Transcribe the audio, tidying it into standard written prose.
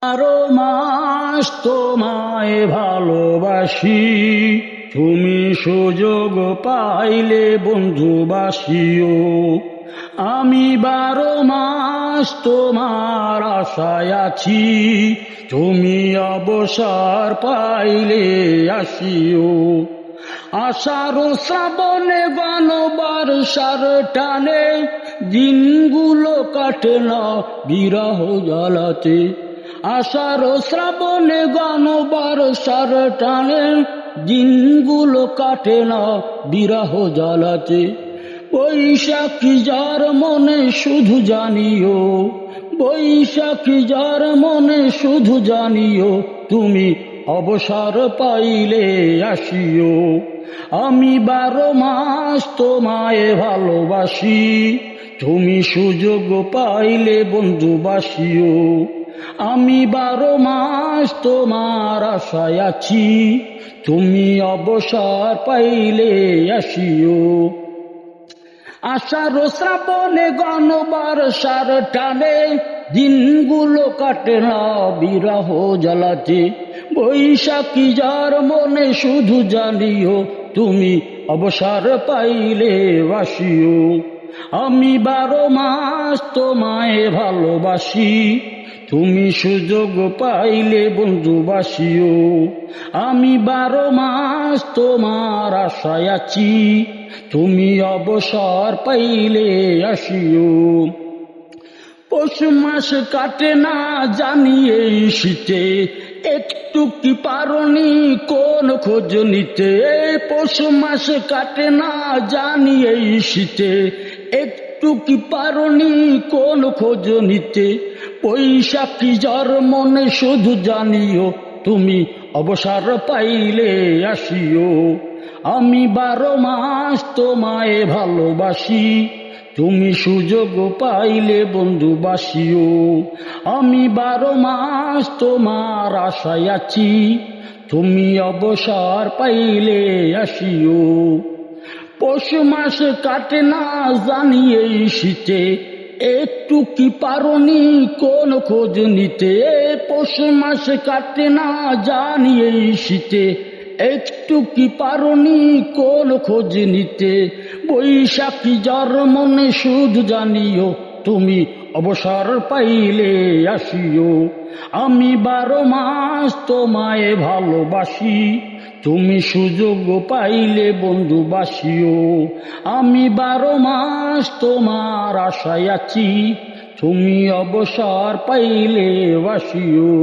বারো মাস তোমায় ভালোবাসি, তুমি সুযোগ পাইলে বন্ধুবাসিও। আমি 12 মাস তোমার আশায় আছি, তুমি অবসর পাইলে আসিও। আষাঢ় শ্রাবণে বর্ষার টানে দিনগুলো কাটে না বিরহ জ্বালাতে। আষাঢ় শ্রাবণে বর্ষার টানে দিনগুলো কাটে না বিরহ জ্বালাতে। বৈশাখী যার মনে শুধু জানিও, বৈশাখী যার মনে শুধু জানিও, তুমি অবসর পাইলে আসিও। আমি 12 মাস তোমায় ভালোবাসি, তুমি সুযোগ পাইলে বন্ধুবাসিও। আমি 12 মাস তোমার আশায় আছি, তুমি অবসর পাইলে আসিও। আষাঢ় শ্রাবণে বর্ষার টানে দিনগুলো কাটে না বিরহ জ্বালাতে। বৈশাখী যার মনে শুধু জানিও, তুমি অবসর পাইলে আসিও। আমি 12 মাস তোমায় ভালোবাসি, তুমি সুযোগ পাইলে বন্ধুবাসিও। আমি 12 মাস তোমার আশায় আছি, তুমি অবসর পাইলে আসিও। পৌষ মাস কাটে না জানি এই শীতে, একটু কি পারনি কোন খোঁজ নিতে। পৌষ মাস কাটে না জানি এই শীতে, একটু কি পারনি কোন খোঁজ নিতে। বৈশাখী যার মনে শুধু জানিও, তুমি অবসর পাইলে আসিও। আমি 12 মাস তোমায় ভালোবাসি, তুমি সুযোগ পাইলে বন্ধুবাসিও। আমি 12 মাস তোমার আশায় আছি, তুমি অবসর পাইলে আসিও। পৌষ মাস কাটে না জানি এই শীতে, একটু কি পারনি কোন খোঁজ নিতে। পৌষ মাস কাটে না জানি এই শীতে, একটু কি পারনি কোন খোঁজ নিতে। বৈশাখী যার মনে শুধু জানিও, তুমি অবসর পাইলে আসিও। আমি 12 মাস তোমায় ভালোবাসি, তুমি সুযোগ পাইলে বন্ধুবাসিও। আমি 12 মাস তোমার আশায় আছি, তুমি অবসর পাইলে আসিও।